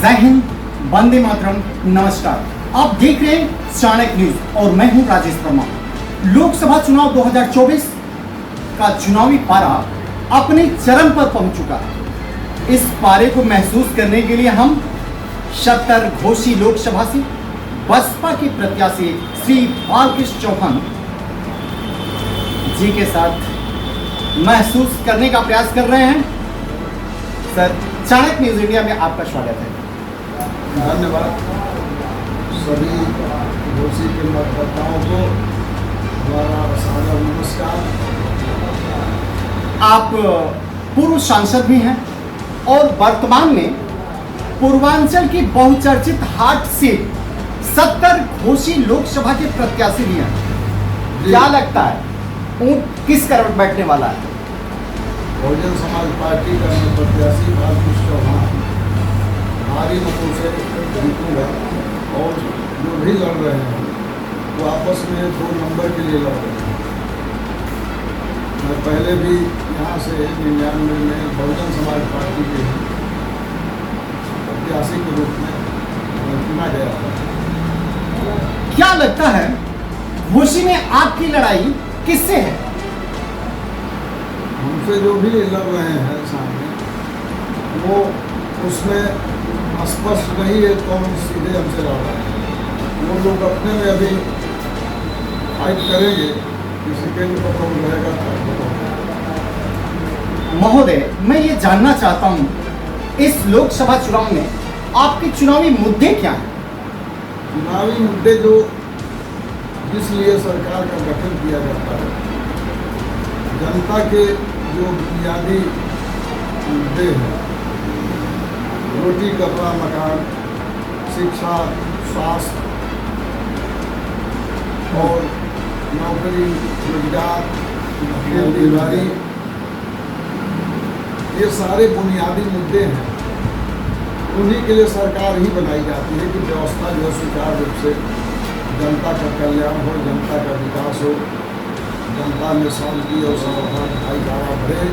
जय हिंद, वंदे मातरम, नमस्कार। आप देख रहे हैं चाणक्य न्यूज और मैं हूं राजेश वर्मा। लोकसभा चुनाव 2024 का चुनावी पारा अपने चरम पर पहुंच चुका है। इस पारे को महसूस करने के लिए हम सत्तरघोशी लोकसभा से बसपा के प्रत्याशी श्री बालकृष्ण चौहान जी के साथ महसूस करने का प्रयास कर रहे हैं। सर, चाणक्य न्यूज इंडिया में आपका स्वागत है। धन्यवाद। सभी घोसी के मतदाताओं को हमारा सादर नमस्कार। आप पूर्व सांसद भी हैं और वर्तमान में पूर्वांचल की बहुचर्चित हाट सीट सत्तरघोशी लोकसभा के प्रत्याशी भी हैं। क्या लगता है ऊंट किस करवट बैठने वाला है? बहुजन समाज पार्टी का प्रत्याशी बालकृष्ण चौहान भारी मतों से जीतूंगा और जो भी लड़ रहे हैं वो आपस में 2 नंबर के लिए लड़ रहे हैं। मैं पहले भी यहाँ से 99 में बहुजन समाज पार्टी के प्रत्याशी के रूप में चुना गया था। क्या लगता है घोसी में आपकी लड़ाई किससे है? हमसे जो भी लड़ रहे हैं सामने वो उसमें स्पष्ट नहीं है कौन सीधे हमसे लड़ रहे हैं। वो लोग अपने में अभी फाइट करेंगे, किसी के ऊपर कौन रहेगा महोदय, मैं ये जानना चाहता हूँ इस लोकसभा चुनाव में आपके चुनावी मुद्दे क्या हैं? चुनावी मुद्दे जो जिसलिए सरकार का गठन किया जाता है, जनता के जो बुनियादी मुद्दे हैं, रोटी कपड़ा मकान, शिक्षा, स्वास्थ्य और नौकरी रोजगार, खेती-बाड़ी, ये सारे बुनियादी मुद्दे हैं। उन्हीं के लिए सरकार ही बनाई जाती है कि व्यवस्था जो है सुचारू रूप से जनता का कल्याण हो, जनता का विकास हो, जनता में शांति और समाधान भाईचारा बढ़े।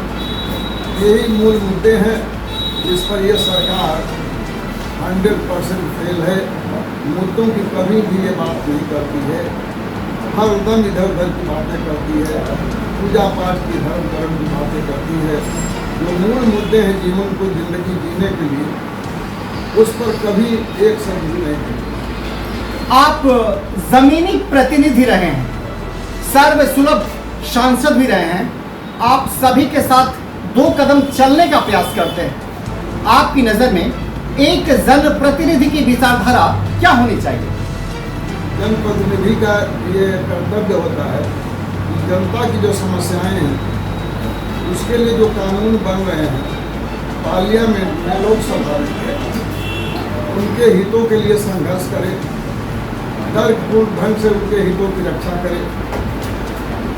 यही मूल मुद्दे हैं जिस पर यह सरकार 100% फेल है। मुद्दों की कभी भी ये बात नहीं करती है, हर दम इधर उधर की बातें करती है, पूजा पाठ की धर्म कर्म की बातें करती है। जो मूल मुद्दे हैं जीवन को जिंदगी जीने के लिए, उस पर कभी एक शब्द भी नहीं कहती। आप जमीनी प्रतिनिधि रहे हैं, सर्वसुलभ सांसद भी रहे हैं, आप सभी के साथ 2 कदम चलने का प्रयास करते हैं। आपकी नजर में एक जनप्रतिनिधि की विचारधारा क्या होनी चाहिए? जनप्रतिनिधि का ये कर्तव्य होता है कि जनता की जो समस्याएं हैं उसके लिए जो कानून बन रहे हैं पार्लियामेंट में, लोकसभा में, उनके हितों के लिए संघर्ष करे, तर्कपूर्ण ढंग से उनके हितों की रक्षा करे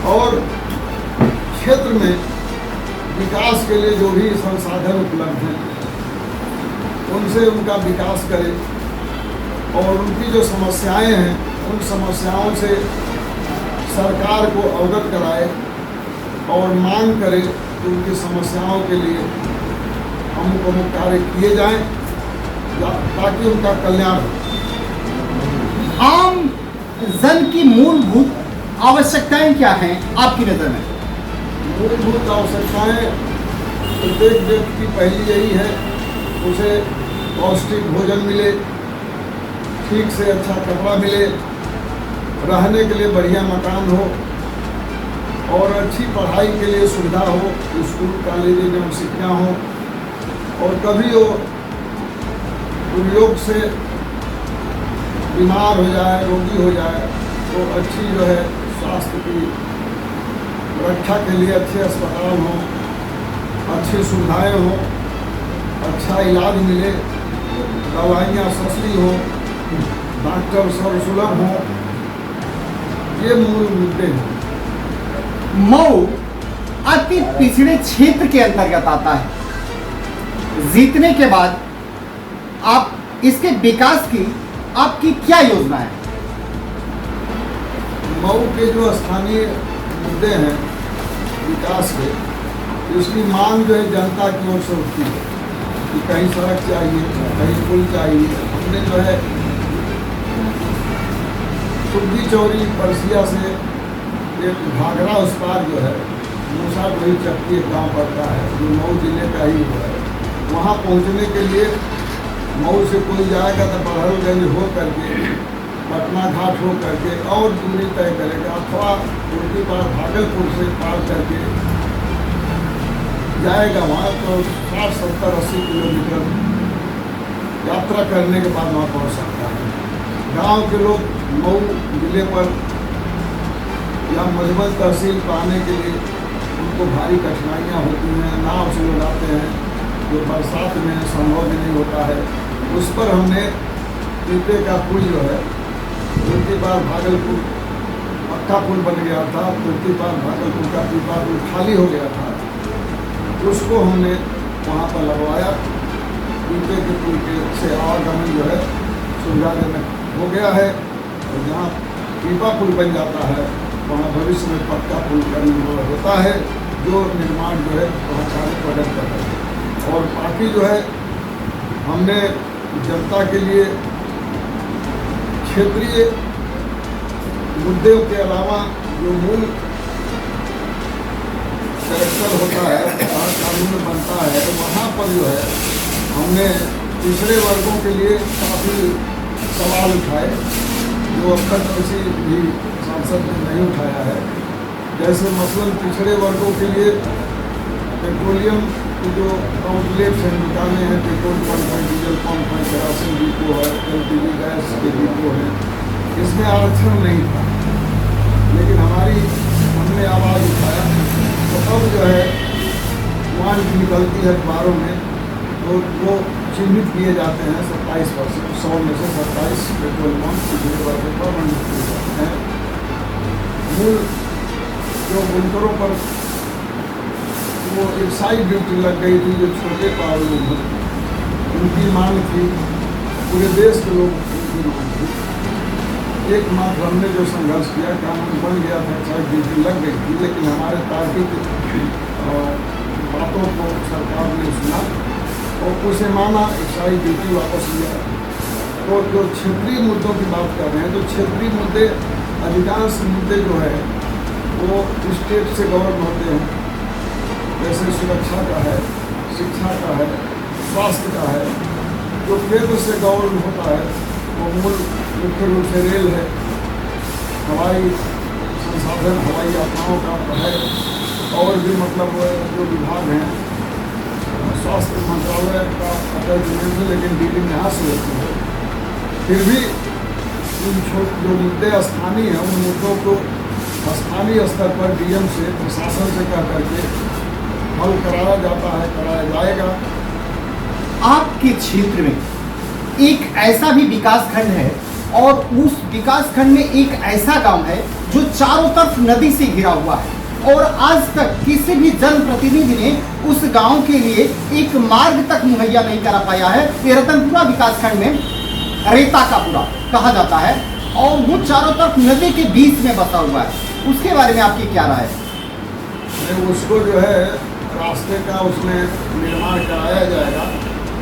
और क्षेत्र में विकास के लिए जो भी संसाधन उपलब्ध हैं उनसे उनका विकास करे और उनकी जो समस्याएं हैं उन समस्याओं से सरकार को अवगत कराए और मांग करे कि उनकी समस्याओं के लिए अमुक अमुक कार्य किए जाएं ताकि उनका कल्याण हो। आम जन की मूलभूत आवश्यकताएं क्या हैं आपकी नजर में? मूलभूत आवश्यकताएं प्रत्येक व्यक्ति की पहली यही है, उसे पौष्टिक भोजन मिले, ठीक से अच्छा कपड़ा मिले, रहने के लिए बढ़िया मकान हो और अच्छी पढ़ाई के लिए सुविधा हो, स्कूल कॉलेज में शिक्षा हो और कभी वो दुर्योग से बीमार हो जाए, रोगी हो जाए तो अच्छी जो है स्वास्थ्य की रक्षा के लिए अच्छे अस्पताल हों, अच्छी सुविधाएं हों, अच्छा इलाज मिले, दवाइयाँ सस्ती हों, डॉक्टर सर्वसुलभ हों। ये मूल मुद्दे हैं। मऊ अति पिछड़े क्षेत्र के अंतर्गत आता है। जीतने के बाद आप इसके विकास की आपकी क्या योजना है? मऊ के जो स्थानीय मुद्दे हैं विकास के, उसकी मांग जो है जनता की ओर से उठती है। कि कहीं सड़क चाहिए, कहीं पुल चाहिए। हमने जो है सुग्गी चौरी परसिया से एक घाघरा उस पार जो है मूसा डोही चक्की एक गाँव पड़ता है जो मऊ जिले का ही है। वहाँ पहुँचने के लिए मऊ से कोई जाएगा तो बड़हलगंज हो करके पटना घाट हो करके और दूरी तय करेगा, अथवा उनकी पार भागलपुर से पार करके जाएगा वहाँ तो 60, 70, 80 किलोमीटर यात्रा करने के बाद वहाँ पहुँच सकता है। गांव के लोग मऊ जिले पर या मधुबन तहसील पाने के लिए उनको भारी कठिनाइयाँ होती हैं। नाव से लोग आते हैं जो बरसात में संभव भी नहीं होता है। उस पर हमने पीपे का पुल जो है तुर्की पार भागलपुर पक्का पुल बन गया था, तुर्की पार भागलपुर का पीपा पुल खाली हो गया था, उसको हमने वहाँ पर लगवाया। पीपे के पुल के से आवागमन जो है सुविधाजनक हो गया है। और जहाँ पीपा पुल बन जाता है वहाँ भविष्य में पक्का पुल का निर्माण होता है, जो निर्माण जो है वहाँ कार्य प्रगति कर रहे हैं। और बाकी जो है हमने जनता के लिए क्षेत्रीय मुद्दों के अलावा जो मूल कैरेक्टर होता है, जहाँ कानून बनता है, वहाँ पर जो है हमने पिछड़े वर्गों के लिए काफ़ी सवाल उठाए जो अब तक किसी भी सांसद ने नहीं उठाया है। जैसे मसलन पिछड़े वर्गों के लिए पेट्रोलियम की जो आउटलेट्स हैं, दुकानें हैं, पेट्रोल पंप है, डीजल पंप है, केरोसिन डिपो है, LPG गैस के डिपो हैं, इसमें आरक्षण नहीं था। लेकिन हमने आवाज़ उठाया तो अब जो है वहाँ निकलती है अखबारों में तो वो चिन्हित किए जाते हैं 27%, 100 में से 27 पेट्रोल पंप पिछड़े वर्ग पर मंडित किए जाते हैं। मूल जो बुनकरों पर वो एक्साइज ड्यूटी लग गई थी, जो छोटे पावर लोग हैं उनकी मांग थी, पूरे देश के लोग उनकी मांग थी। एकमात्र हमने जो संघर्ष किया, कानून बन गया था, एक्साइज ड्यूटी लग गई थी, लेकिन हमारे तार्किक बातों को सरकार ने सुना और उसे माना, एक्साइज ड्यूटी वापस लिया। तो जो क्षेत्रीय मुद्दों की बात कर रहे हैं तो क्षेत्रीय मुद्दे, अधिकांश मुद्दे जो है वो स्टेट से गवर्न होते हैं। जैसे सुरक्षा का है, शिक्षा का है, स्वास्थ्य का है। जो केंद्र से गवर्न होता है वो मुख्य रूप से रेल है, हवाई संसाधन, हवाई यात्राओं का है, और भी मतलब जो विभाग हैं, स्वास्थ्य मंत्रालय का अटैचमेंट है, लेकिन डीलिंग यहाँ से होती है। फिर भी जो मुद्दे स्थानीय हैं उन मुद्दों को स्थानीय स्तर पर DM से, प्रशासन से कह करके हल कराया जाता है, कराया जाएगा। आपके क्षेत्र में एक ऐसा भी विकास खंड है और उस विकास खंड में एक ऐसा गांव है जो चारों तरफ नदी से घिरा हुआ है और आज तक किसी भी जनप्रतिनिधि ने उस गांव के लिए एक मार्ग तक मुहैया नहीं करा पाया है। ये रतनपुरा विकास खंड में रेता का पुरा कहा जाता है और वो चारों तरफ नदी के बीच में बसा हुआ है। उसके बारे में आपकी क्या राय है? उसको जो है रास्ते का उसमें निर्माण कराया जाएगा।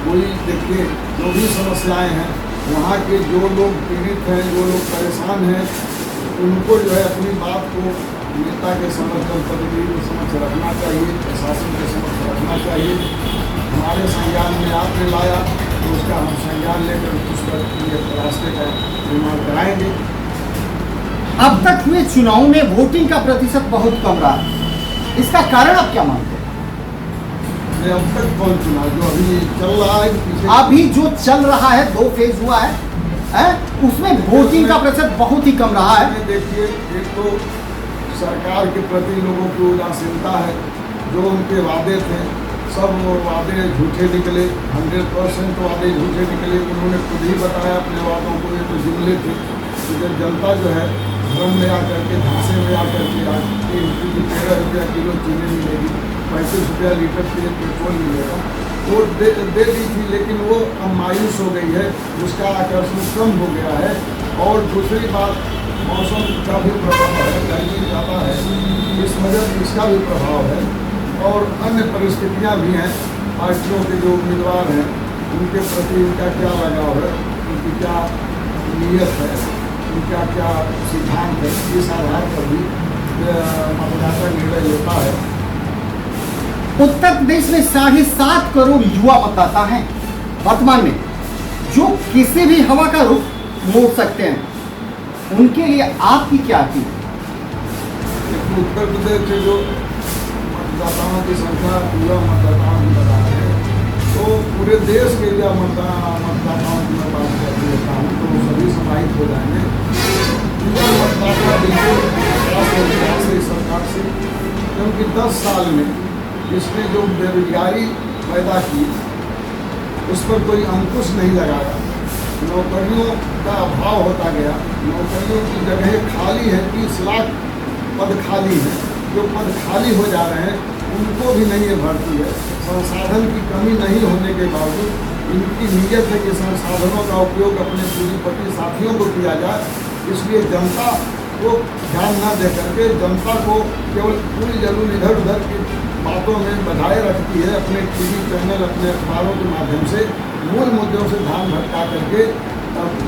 कोई देखिए जो भी समस्याएं हैं, वहाँ के जो लोग पीड़ित हैं, जो लोग परेशान हैं, उनको जो है अपनी बात को नेता के समक्ष, जनप्रतिनिधि के समक्ष रखना चाहिए, प्रशासन के समक्ष रखना चाहिए। हमारे संज्ञान में आपने लाया तो उसका हम संज्ञान लेकर उस पर रास्ते का निर्माण कराएंगे। अब तक हुए चुनाव में वोटिंग का प्रतिशत बहुत कम रहा, इसका कारण आप क्या मानते हैं? अब तक कौन चुनाव जो अभी चल रहा है, पीछे अभी जो चल रहा है 2 फेज हुआ है उसमें वोटिंग का प्रतिशत बहुत ही कम रहा है। देखिए, एक तो सरकार के प्रति लोगों की उदासीनता है। जो उनके वादे थे सब वो वादे झूठे निकले, 100% वादे झूठे निकले। उन्होंने खुद ही बताया अपने वादों को, ये तो जुमले थे। तो जब जनता जो है भ्रम में आकर के, झांसे में आकर के 13 रुपया किलो चीनी मिलेगी, 35 रुपया लीटर पेट्रोल मिलेगा, वो दे दी थी। लेकिन वो अब मायूस हो गई है, उसका आकर्षण कम हो गया है। और दूसरी बात, मौसम का भी प्रभाव है, गर्मी ज़्यादा है, इस वजह से इसका भी प्रभाव है। और अन्य परिस्थितियाँ भी हैं पार्टियों के जो उम्मीदवार हैं उनके प्रति उनका क्या लगाव है, उनकी क्या नीयत है, उनका क्या सिद्धांत है, इस आधार पर भी मतदाता निर्णय लेता है। उत्तर प्रदेश में 7.5 करोड़ युवा मतदाता हैं वर्तमान में, जो किसी भी हवा का रुख मोड़ सकते हैं। उनके लिए आपकी क्या अपील? उत्तर प्रदेश के जो मतदाताओं की संख्या पूरा मतदाताओं की बता है, तो पूरे देश के लिए मतदाताओं की मैं बात कर लेता हूँ तो सभी समाहित हो जाएंगे। पूरा मतदाता बिल्कुल सरकार से, क्योंकि 10 साल में इसने जो बेरोजगारी पैदा की उस पर कोई अंकुश नहीं लगाया। नौकरियों का अभाव होता गया, नौकरियों की जगह खाली है, 30 लाख पद खाली हैं। जो पद खाली हो जा रहे हैं उनको भी नहीं भरती है। संसाधन की कमी नहीं होने के बावजूद इनकी नीयत है कि संसाधनों का उपयोग अपने पूंजीपति साथियों को किया जाए, इसलिए जनता को ध्यान न दे करके जनता को केवल पूरी जरूर इधर उधर की बातों में बधाए रखती है। अपने टीवी चैनल, अपने अखबारों के माध्यम से मूल मुद्दों से ध्यान भटका करके,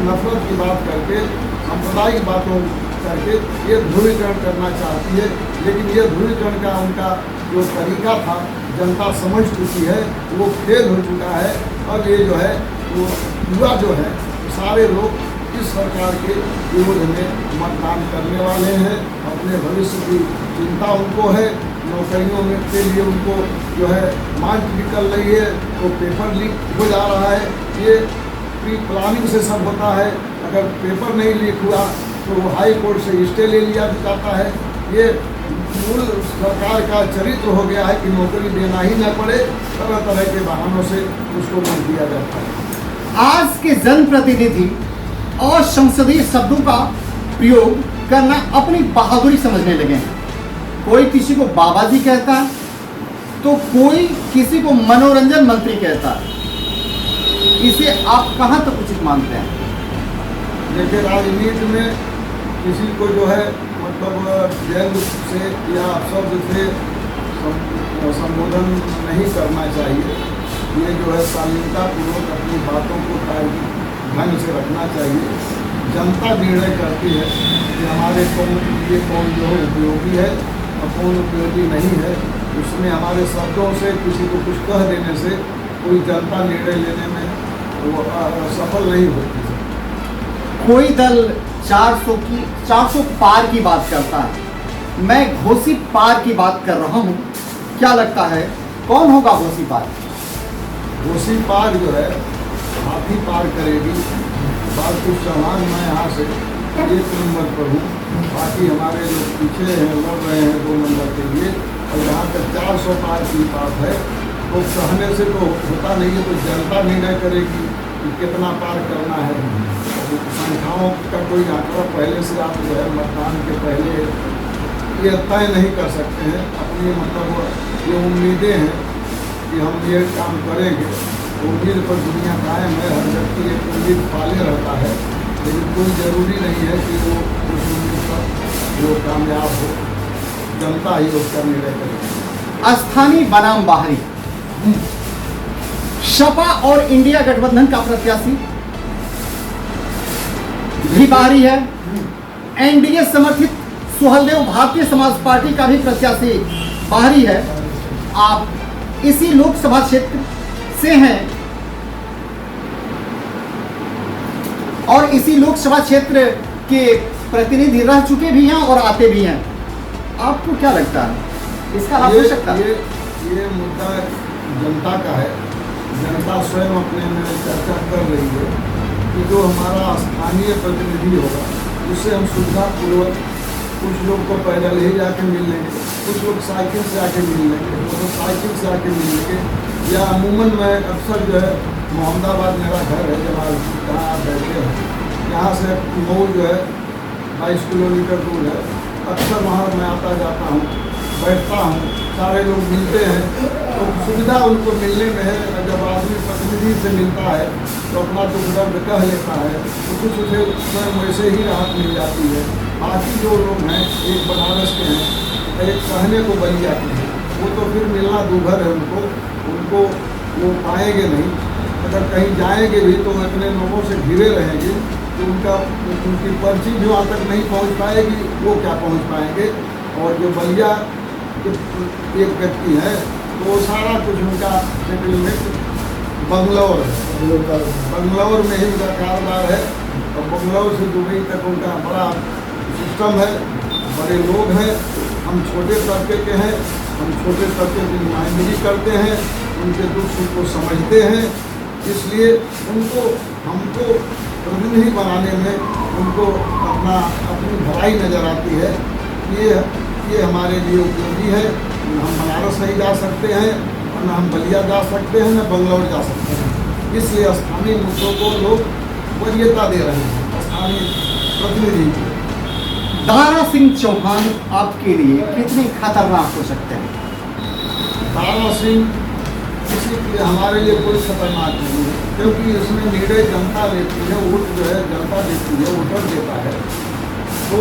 नफरत की बात करके, सांप्रदायिक बातों करके ये ध्रुवीकरण करना चाहती है। लेकिन ये ध्रुवीकरण का उनका जो तरीका था जनता समझ चुकी है, वो फेल हो चुका है। अब ये जो है वो युवा जो है सारे लोग इस सरकार के विरोध में मतदान करने वाले हैं। अपने भविष्य की चिंता उनको है, नौकरियों में के लिए उनको जो है मांग निकल रही है, तो पेपर लीक हो जा रहा है। ये प्री प्लानिंग से सब होता है। अगर पेपर नहीं लीक हुआ तो हाई कोर्ट से स्टे ले लिया जाता है। ये मूल सरकार का चरित्र हो गया है कि नौकरी देना ही न पड़े, तरह तरह के बहानों से उसको रोक दिया जाता है। आज के जनप्रतिनिधि और संसदीय शब्दों का प्रयोग करना अपनी बहादुरी समझने लगे हैं। कोई किसी को बाबा जी कहता है तो कोई किसी को मनोरंजन मंत्री कहता है। इसे आप कहाँ तक उचित मानते हैं? देखिए, राजनीति में किसी को जो है मतलब व्यंग से या शब्द से संबोधन नहीं करना चाहिए। ये जो है शालीनतापूर्वक अपनी बातों को ढंग से रखना चाहिए। जनता निर्णय करती है कि हमारे ये कौन जो है उपयोगी है और कौन उपयोगी नहीं है। उसमें हमारे शब्दों से किसी को कुछ कह देने से कोई जनता निर्णय लेने में वो सफल नहीं होती है। कोई दल 400 पार की बात करता है, मैं घोसी पार की बात कर रहा हूँ। क्या लगता है कौन होगा घोसी पार? घोसी पार जो है हाथी पार करेगी। बात कुछ समान मैं यहाँ से 1 नंबर पर हूँ, बाकी हमारे लोग पीछे हैं, लड़ रहे हैं 2 नंबर के लिए। और जहाँ तक 400 पार की बात है तो कहने से तो होता नहीं है, तो जनता निर्णय करेगी कि कितना पार करना है। संख्याओं का कोई आंकड़ा पहले से आप जो है मतदान के पहले ये तय नहीं कर सकते हैं। अपनी मतलब ये उम्मीदें हैं कि हम ये काम करेंगे, उम्मीद पर दुनिया कायम है। हर व्यक्ति एक उम्मीद पाले रहता है, लेकिन कोई ज़रूरी नहीं है कि वो उस उम्मीद पर वो कामयाब हो। जनता ही उसका निर्णय करेगी। स्थानीय बनाम बाहरी, सपा और इंडिया गठबंधन का प्रत्याशी भी बाहरी है। एनडीए समर्थित सुहलदेव भारतीय समाज पार्टी का भी प्रत्याशी बाहरी है। आप इसी लोकसभा क्षेत्र से हैं और इसी लोकसभा क्षेत्र के प्रतिनिधि रह चुके भी हैं और आते भी हैं। आपको क्या लगता है इसका लाभ हो सकता है? ये मुद्दा जनता का है। जनता स्वयं अपने में चर्चा कर रही है कि जो हमारा स्थानीय प्रतिनिधि होगा उससे हम सुविधापूर्वक, कुछ लोग को पैदल ही जाके मिल लेंगे, कुछ लोग साइकिल से आके मिल लेंगे, मोटरसाइकिल से आके मिल लेंगे, या अमूमन मैं अक्सर जो है मोहम्मदाबाद मेरा घर है, जहाँ आप बैठे हैं, यहाँ से मऊ जो है 22 किलोमीटर दूर है। अक्सर वहाँ मैं आता जाता हूँ, बैठता हूँ, सारे लोग मिलते हैं, तो सुविधा उनको मिलने में है। जब आदमी प्रतिनिधि से मिलता है तो अपना दुख दर्द कह लेता है, तो कुछ उसे स्वयं वैसे ही राहत मिल जाती है। बाकी जो लोग हैं, एक बनारस के हैं, एक कहने को बलिया के हैं, वो तो फिर मिलना दूभर है। उनको वो पाएंगे नहीं। अगर कहीं जाएंगे भी तो इतने लोगों से घिरे रहेंगे तो उनकी पर्ची भी वहाँ तक नहीं पहुँच पाएगी, वो क्या पहुँच पाएंगे। और जो बलिया जो एक व्यक्ति है तो वो सारा कुछ उनका सेटलमेंट बंगलौर है, बंगलौर में ही उनका कारोबार है और बंगलौर से दुबई तक उनका बड़ा सिस्टम है, बड़े लोग हैं। हम छोटे तबके के हैं, हम छोटे तबके की नुमाइंदगी करते हैं, उनके दुख सुख को समझते हैं। इसलिए हमको प्रतिनिधि बनाने में उनको अपनी भलाई नज़र आती है। ये हमारे लिए उपयोगी है। हम बनारस नहीं जा सकते हैं, न हम बलिया जा सकते हैं, न बंगलौर जा सकते हैं। इसलिए स्थानीय मुद्दों को लोग वरीयता दे रहे हैं, स्थानीय प्रतिनिधि को। दारा सिंह चौहान आपके लिए कितने खतरनाक हो सकते हैं? दारा सिंह किसी के हमारे लिए कोई खतरनाक नहीं है, क्योंकि इसमें निर्णय जनता लेती है, वोट जो है जनता देती है, वोटर देता है। तो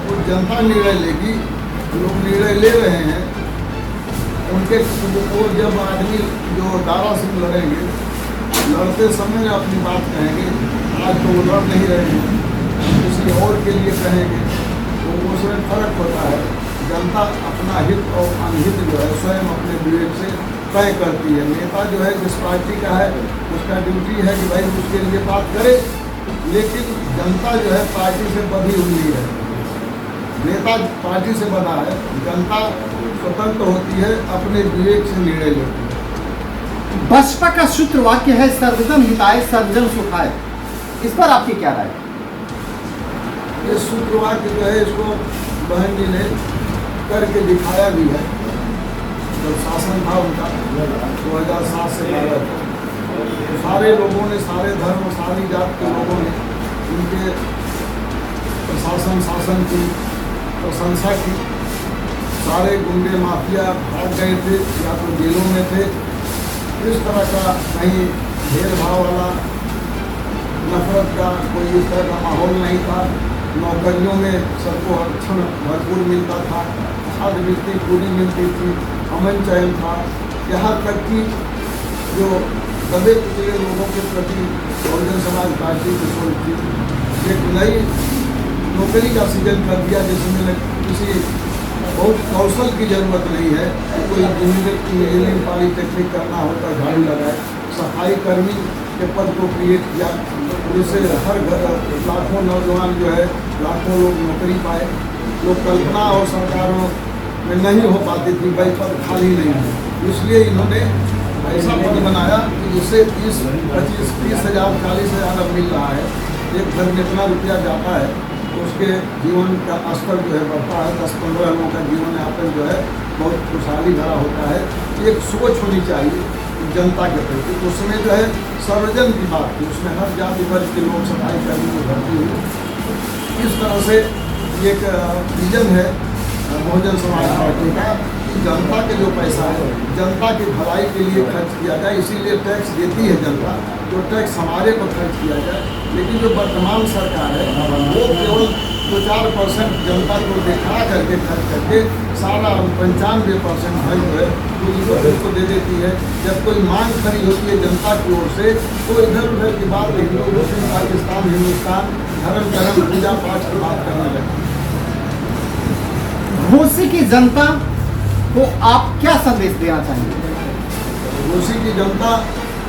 वो जनता निर्णय लेगी, लोग निर्णय ले रहे हैं। उनके वो जब आदमी जो दारा सिंह लड़ेंगे, लड़ते समय अपनी बात कहेंगे, आज तो वो लड़ नहीं रहे हैं, किसी और के लिए कहेंगे, तो उसमें फर्क होता है। जनता अपना हित और अनहित जो है स्वयं अपने विवेक से तय करती है। नेता जो है जिस पार्टी का है उसका ड्यूटी है कि भाई उसके लिए बात करे, लेकिन जनता जो है पार्टी से बंधी हुई है। नेता पार्टी से बंधा है, जनता स्वतंत्र होती है, अपने विवेक से निर्णय लेती है। बसपा का सूत्र वाक्य है सर्वजन हिताय सर्वजन सुखाय, इस पर आपकी क्या राय? ये सूत्र वाक्य जो है इसको बहन जी ने करके दिखाया भी है। जब शासन था उनका 2007 से 12 तक, सारे लोगों ने, सारे धर्म, सारी जात के लोगों ने उनके शासन की प्रशंसा की। सारे गुंडे माफिया भाग गए थे या तो जेलों में थे। इस तरह का कहीं भेदभाव वाला, नफरत का कोई इस तरह का माहौल नहीं था। नौकरियों में सबको आरक्षण भरपूर मिलता था, छात्रवृत्ति पूरी मिलती थी, अमन चयन था। यहाँ तक कि जो दबे कुचले लोगों के प्रति बहुजन समाज पार्टी की सोच थी, एक नई नौकरी का सृजन कर दिया जिसमें किसी बहुत कौशल की जरूरत नहीं है। कोई इंजीनियरिंग पॉलिटेक्निक करना होता झाड़ू लगाए, सफाई कर्मी के पद को क्रिएट किया, जिससे हर घर लाखों नौजवान जो है, लाखों लोग नौकरी पाए। लोग कल्पना और सरकारों में नहीं हो पाती थी, भाई पद खाली नहीं है, इसलिए इन्होंने ऐसा पद बनाया कि जिससे 30, 25, 30 हज़ार, 40 हज़ार अब मिल रहा है। एक घर में इतना रुपया जाता है तो उसके जीवन का स्तर जो है बढ़ता है। 10-15 लोगों का जीवन यापन जो है बहुत खुशहाली भरा होता है। एक सोच होनी चाहिए जनता के प्रति। उसमें जो है सर्वजन की बात थी, उसमें हर जाति वर्ग के लोग सफाई कर्मी में भर्ती हुई। इस तरह से एक विजन है बहुजन समाज पार्टी का कि जनता के जो पैसा है जनता की भलाई के लिए खर्च किया जाए। इसीलिए टैक्स देती है जनता, जो टैक्स हमारे पर खर्च किया जाए। लेकिन जो वर्तमान सरकार है वो केवल 2-4% जनता को दिखा करके खर्च करके सारा 95% धन जो है दूसरी को दे देती है। जब कोई मांग खड़ी होती है जनता की ओर से तो इधर उधर की बात, हिंदू मुस्लिम, पाकिस्तान हिंदुस्तान, धर्म पूजा पाठ की बात करने लगती है। घोसी की जनता को आप क्या संदेश देना चाहेंगे? घोसी की जनता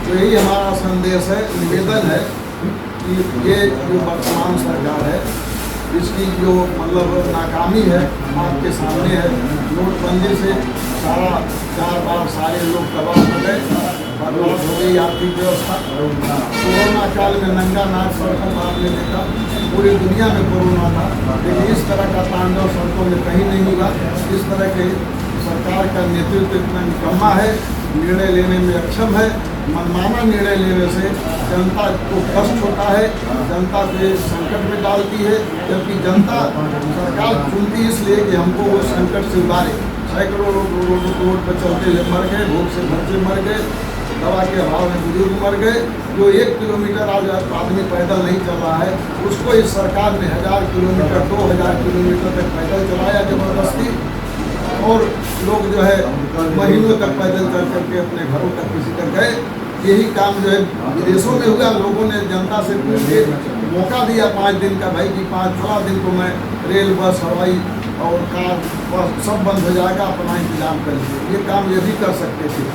को यही हमारा संदेश है, निवेदन है कि ये जो वर्तमान सरकार है इसकी जो मतलब नाकामी है आपके सामने है। नोटबंदी से सारा 4 बार सारे लोग तबाह हो गए, बर्बाद हो गई आर्थिक व्यवस्था। कोरोना काल में नंगा नाच सड़कों पर आपने देखा, पूरी दुनिया में कोरोना था, लेकिन इस तरह का तांडव सड़कों में कहीं नहीं हुआ। इस तरह के सरकार का नेतृत्व इतना निकम्मा है, निर्णय लेने में अक्षम है। मनमाना निर्णय लेने से जनता को कष्ट होता है, जनता को संकट में डालती है। जबकि जनता सरकार चुनती इसलिए कि हमको वो संकट से उबारे। सैकड़ों लोग रोड पर चलते हुए मर गए, भूख से बच्चे मर गए, दवा के अभाव में बुजुर्ग मर गए। जो 1 किलोमीटर आज आदमी पैदल नहीं चल रहा है उसको इस सरकार ने 1000 किलोमीटर, 2000 किलोमीटर तक पैदल चलाया जबरदस्ती। और लोग जो है महीनों तक पैदल चल करके अपने घरों तक किसी तक गए। यही काम जो है विदेशों में हुआ। लोगों ने जनता से पूछ के मौका दिया 5 दिन का, भाई कि 5-6 दिन को मैं रेल, बस, हवाई और कार, बस सब बंद हो जाएगा, अपना इंतजाम करेंगे। ये काम ये भी कर सकते थे।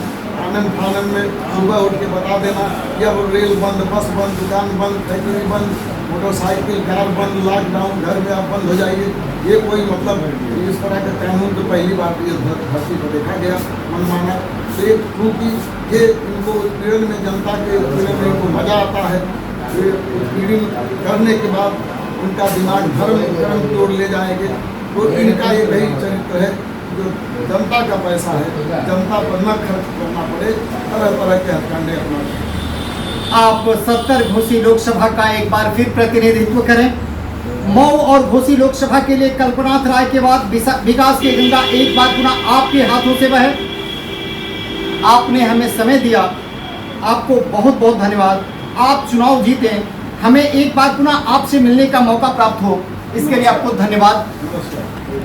आनंद फानन में सुबह उठ के बता देना कि अब रेल बंद, बस बंद, दुकान बंद, फैक्ट्री बंद, मोटरसाइकिल, कार बंद, लॉकडाउन, घर में आप बंद हो जाइए। ये कोई मतलब इस तरह का कानून तो पहली बार ये धरती पर देखा गया मनमाना। तो ये क्योंकि ये इनको उत्पीड़न में, जनता के उत्पीड़न में इनको मजा आता है। ये उत्पीड़न करने के बाद उनका दिमाग धर्म की ओर ले जाएंगे। तो इनका ये वही चरित्र है, जो जनता का पैसा है, जनता पर न खर्च करना पड़े, तरह तरह के हथकंडे अपना। आप 70 घोसी लोकसभा का एक बार फिर प्रतिनिधित्व करें। मऊ और घोसी लोकसभा के लिए कल्पनाथ राय के बाद विकास की गंगा एक बार पुनः आपके हाथों से बहे। आपने हमें समय दिया, आपको बहुत बहुत धन्यवाद। आप चुनाव जीते, हमें एक बार पुनः आपसे मिलने का मौका प्राप्त हो, इसके लिए आपको धन्यवाद। नमस्कार।